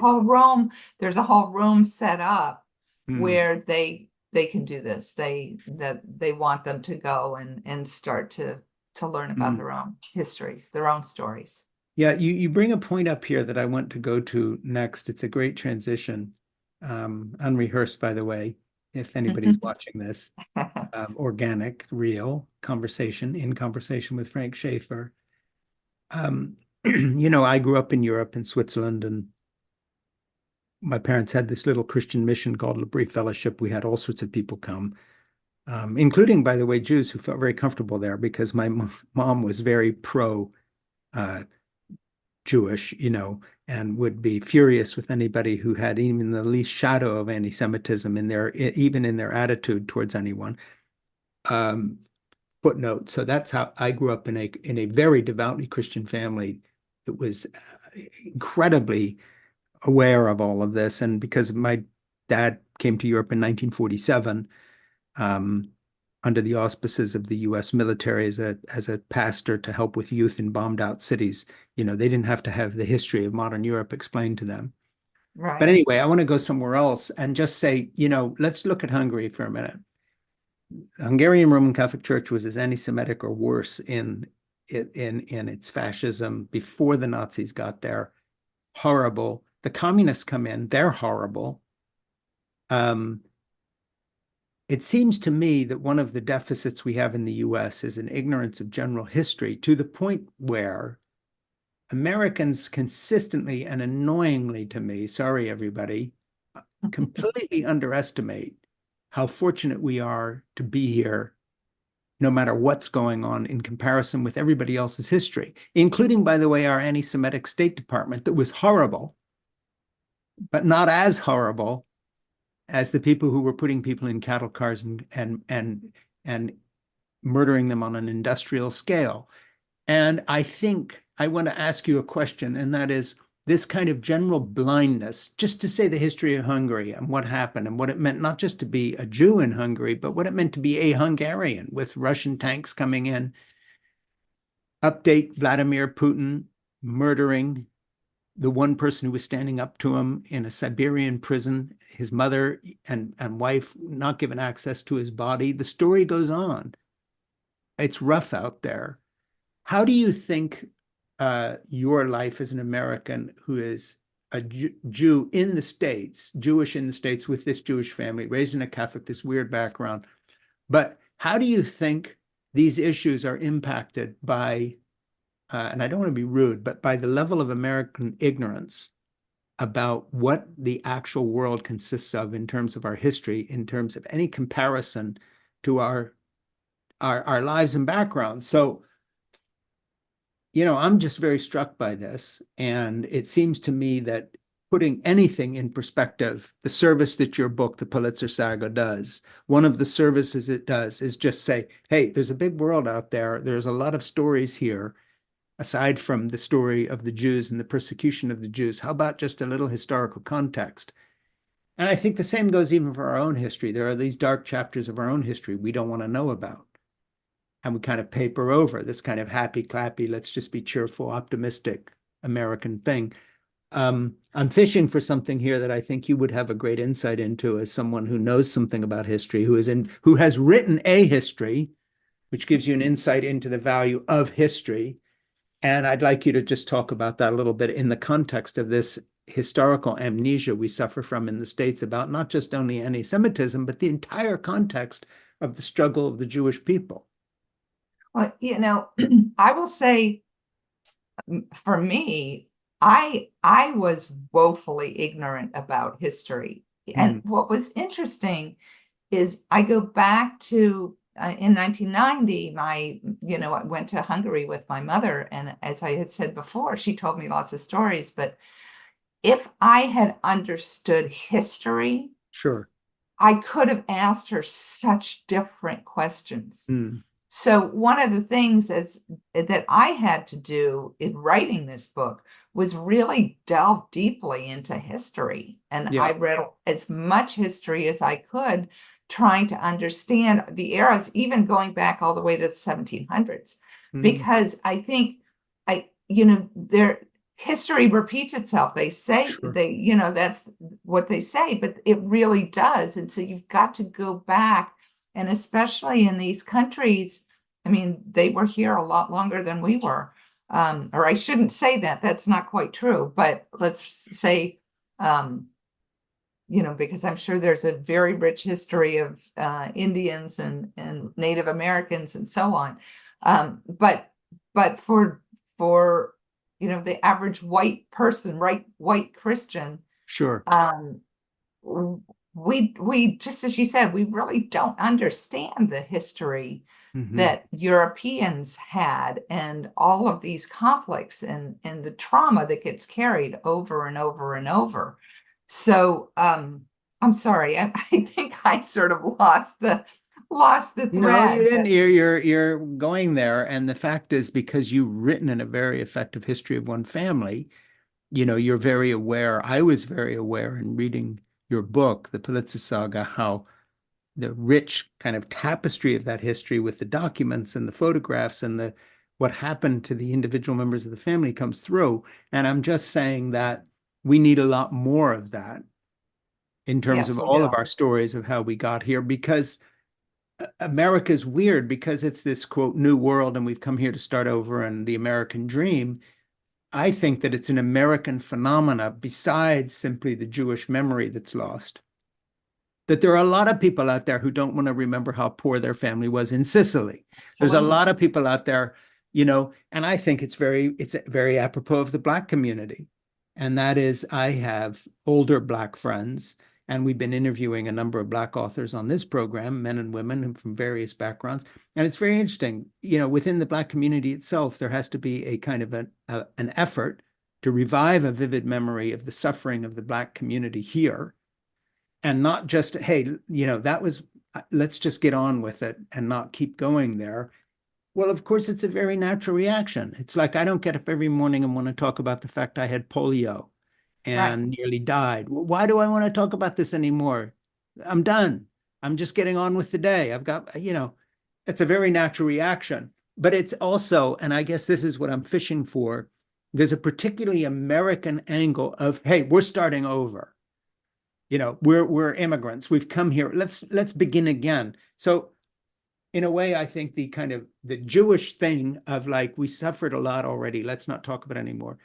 there's a whole room set up Mm, where they can do this. They want them to go and start to learn about mm. their own histories, their own stories. Yeah, you bring a point up here that I want to go to next. It's a great transition. Unrehearsed, by the way, if anybody's watching this. Organic, real conversation in conversation with Frank Schaeffer. Um, I grew up in Europe in Switzerland, and my parents had this little Christian mission called L'Abri Fellowship. We had all sorts of people come, including, by the way, Jews who felt very comfortable there because my mom was very pro uh, Jewish, and would be furious with anybody who had even the least shadow of anti-Semitism even in their attitude towards anyone. Um, Footnote. So that's how I grew up in a very devoutly Christian family. It was incredibly aware of all of this, and because my dad came to Europe in 1947, um, under the auspices of the U.S. military as a pastor to help with youth in bombed out cities. They didn't have to have the history of modern Europe explained to them. But Right. anyway, I want to go somewhere else and just say, let's look at Hungary for a minute. The Hungarian Roman Catholic Church was as anti-Semitic or worse in its fascism before the Nazis got there. Horrible. The communists come in, they're horrible. Um, it seems to me that one of the deficits we have in the US is an ignorance of general history to the point where Americans consistently and annoyingly to me, sorry everybody, completely underestimate how fortunate we are to be here no matter what's going on in comparison with everybody else's history, including, by the way, our anti-Semitic State Department that was horrible, but not as horrible as the people who were putting people in cattle cars and murdering them on an industrial scale. And I think I want to ask you a question, and that is, this kind of general blindness, just to say the history of Hungary and what happened and what it meant, not just to be a Jew in Hungary, but what it meant to be a Hungarian with Russian tanks coming in. Update Vladimir Putin murdering the one person who was standing up to him in a Siberian prison, his mother and wife not given access to his body. The story goes on. It's rough out there. How do you think your life as an American who is a Jew in the States, Jewish in the States with this Jewish family, raised in a Catholic, this weird background, but how do you think these issues are impacted by, and I don't want to be rude, but by the level of American ignorance about what the actual world consists of in terms of our history, in terms of any comparison to our lives and backgrounds? So, I'm just very struck by this. And it seems to me that putting anything in perspective, the service that your book, The Pulitzer Saga, does, one of the services it does is just say, hey, there's a big world out there. There's a lot of stories here, aside from the story of the Jews and the persecution of the Jews. How about just a little historical context? And I think the same goes even for our own history. There are these dark chapters of our own history we don't want to know about. And we kind of paper over this kind of happy, clappy, let's just be cheerful, optimistic American thing. I'm fishing for something here that I think you would have a great insight into as someone who knows something about history, who has written a history, which gives you an insight into the value of history. And I'd like you to just talk about that a little bit in the context of this historical amnesia we suffer from in the States about not just only anti-Semitism, but the entire context of the struggle of the Jewish people. Well, I will say, for me, I was woefully ignorant about history. And what was interesting is I go back to in 1990, I went to Hungary with my mother. And as I had said before, she told me lots of stories. But if I had understood history, Sure. I could have asked her such different questions. So one of the things that I had to do in writing this book was really delve deeply into history. And I read as much history as I could, trying to understand the eras, even going back all the way to the 1700s, because I think their history repeats itself. They say that's what they say, but it really does. And so you've got to go back. And especially in these countries, I mean, they were here a lot longer than we were. Or I shouldn't say that. That's not quite true. But let's say, because I'm sure there's a very rich history of Indians and Native Americans and so on. But for the average white person, right, white Christian, sure. We just as you said, we really don't understand the history that Europeans had, and all of these conflicts and the trauma that gets carried over and over and over. So I'm sorry, I think I sort of lost the thread. No, you didn't. You're going there, and the fact is, because you've written in a very effective history of one family, you're very aware. I was very aware in reading your book, The Pulitzer Saga, how the rich kind of tapestry of that history with the documents and the photographs and what happened to the individual members of the family comes through. And I'm just saying that we need a lot more of that in terms of all of our stories of how we got here, because America's weird, because it's this quote new world and we've come here to start over and the American dream. I think that it's an American phenomena besides simply the Jewish memory that's lost. That there are a lot of people out there who don't want to remember how poor their family was in Sicily. There's a lot of people out there, and I think it's very apropos of the Black community. And that is, I have older Black friends, and we've been interviewing a number of Black authors on this program, men and women from various backgrounds. And it's very interesting, within the Black community itself, there has to be a kind of an effort to revive a vivid memory of the suffering of the Black community here. And not just, hey, let's just get on with it and not keep going there. Well, of course, it's a very natural reaction. It's like I don't get up every morning and want to talk about the fact I had polio Right. and nearly died. Why do I want to talk about this anymore? I'm done. I'm just getting on with the day. I've got, it's a very natural reaction. But it's also, and I guess this is what I'm fishing for, there's a particularly American angle of, hey, we're starting over. We're immigrants. We've come here. Let's begin again. So in a way, I think the kind of the Jewish thing of like, we suffered a lot already, let's not talk about it anymore.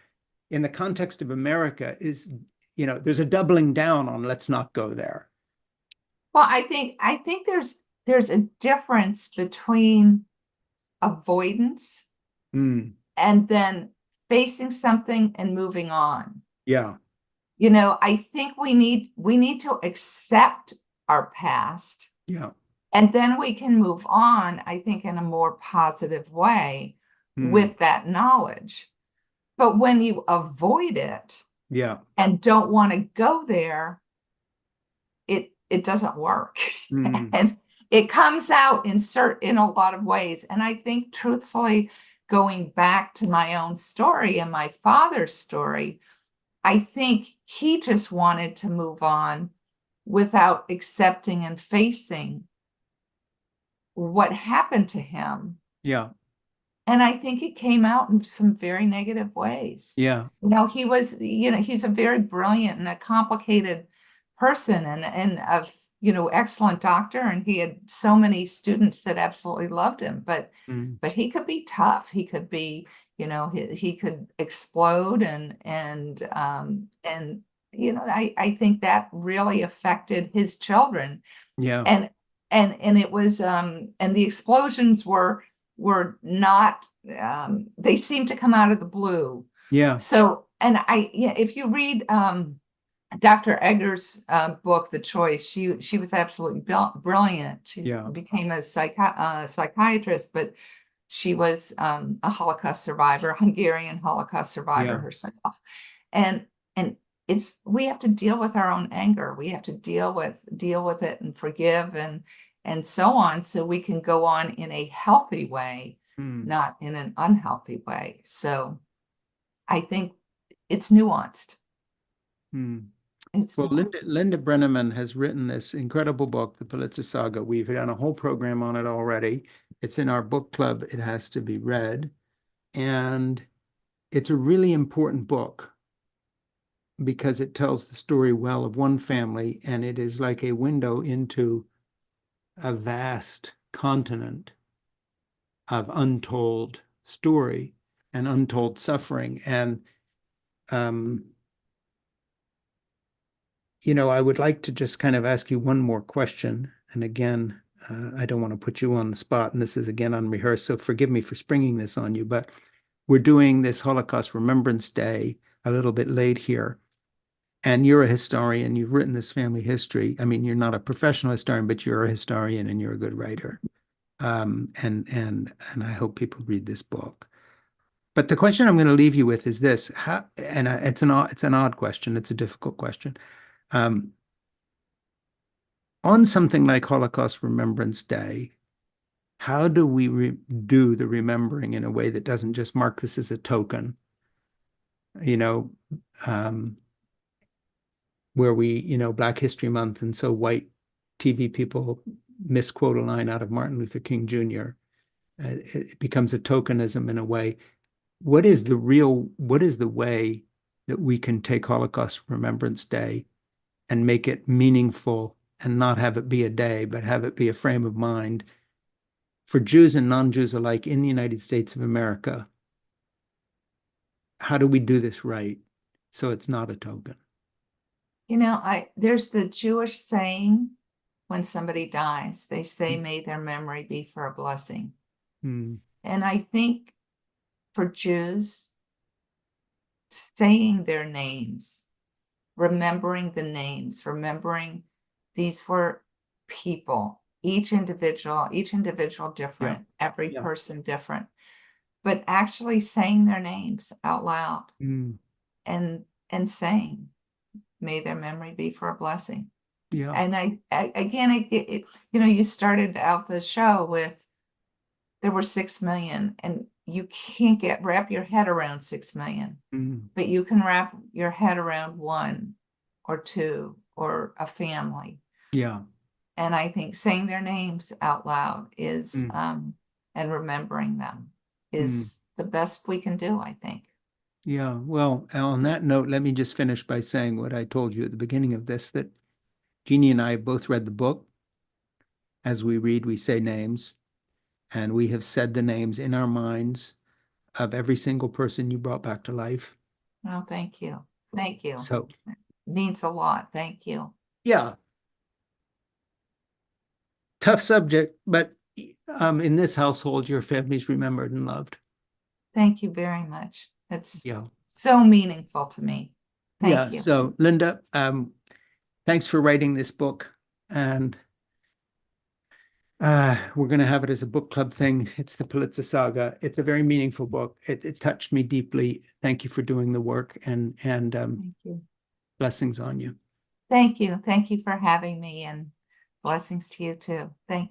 In the context of America is, there's a doubling down on let's not go there. Well, I think there's a difference between avoidance Mm, and then facing something and moving on. yeah, I think we need to accept our past, yeah. and then we can move on, I think, in a more positive way Mm, with that knowledge. But when you avoid it yeah. and don't want to go there, it doesn't work. Mm, And it comes out in a lot of ways. And I think truthfully, going back to my own story and my father's story, I think he just wanted to move on without accepting and facing what happened to him. yeah, And I think it came out in some very negative ways. yeah, He's a very brilliant and a complicated person and excellent doctor. And he had so many students that absolutely loved him. mm, But he could be tough. He could be, he could explode I think that really affected his children. yeah, And it was and the explosions were not they seemed to come out of the blue. yeah, So, and if you read Dr. Egger's book, The Choice, she was absolutely brilliant. She yeah, became a psychiatrist, but she was a Holocaust survivor, Hungarian Holocaust survivor yeah, herself. And we have to deal with our own anger. We have to deal with it and forgive and so on, so we can go on in a healthy way, mm, not in an unhealthy way. So I think it's nuanced. mm. It's Well, Linda, nuanced. Linda Brenneman has written this incredible book, The Pulitzer Saga. We've done a whole program on it already. It's in our book club. It has to be read. And it's a really important book because it tells the story well of one family, and it is like a window into a vast continent of untold story and untold suffering. And um, I would like to just kind of ask you one more question. And again, I don't want to put you on the spot, and this is again unrehearsed, so forgive me for springing this on you, but we're doing this Holocaust Remembrance Day a little bit late here. And you're a historian, you've written this family history. I mean, you're not a professional historian, but you're a historian and you're a good writer. And I hope people read this book. But the question I'm going to leave you with is this: how? And it's an odd question. It's a difficult question. Um, on something like Holocaust Remembrance Day, how do we do the remembering in a way that doesn't just mark this as a token? You know, um, where Black History Month, and so white TV people misquote a line out of Martin Luther King Jr. It becomes a tokenism in a way. What is the way that we can take Holocaust Remembrance Day and make it meaningful and not have it be a day, but have it be a frame of mind for Jews and non-Jews alike in the United States of America? How do we do this right so it's not a token? There's the Jewish saying, when somebody dies, they say, Mm, may their memory be for a blessing. mm, And I think for Jews, saying their names, remembering the names, remembering these were people, each individual yeah, different, every yeah, person different, but actually saying their names out loud mm, and saying, may their memory be for a blessing. yeah, And again, you started out the show with there were 6 million, and you can't wrap your head around 6 million, but you can wrap your head around one or two or a family. Yeah. And I think saying their names out loud is, Mm. and remembering them is the best we can do, I think. Yeah. Well, on that note, let me just finish by saying what I told you at the beginning of this, that Jeannie and I both read the book. As we read, we say names, and we have said the names in our minds of every single person you brought back to life. Oh, thank you. Thank you. So, It means a lot. Thank you. yeah, tough subject, but in this household, your family's remembered and loved. Thank you very much. It's Yeah. so meaningful to me. Yeah. Thank you. So, Linda, thanks for writing this book. And we're going to have it as a book club thing. It's the Pulitzer Saga. It's a very meaningful book. It touched me deeply. Thank you for doing the work, and Thank you. blessings on you. Thank you. Thank you for having me, and blessings to you too. Thank you.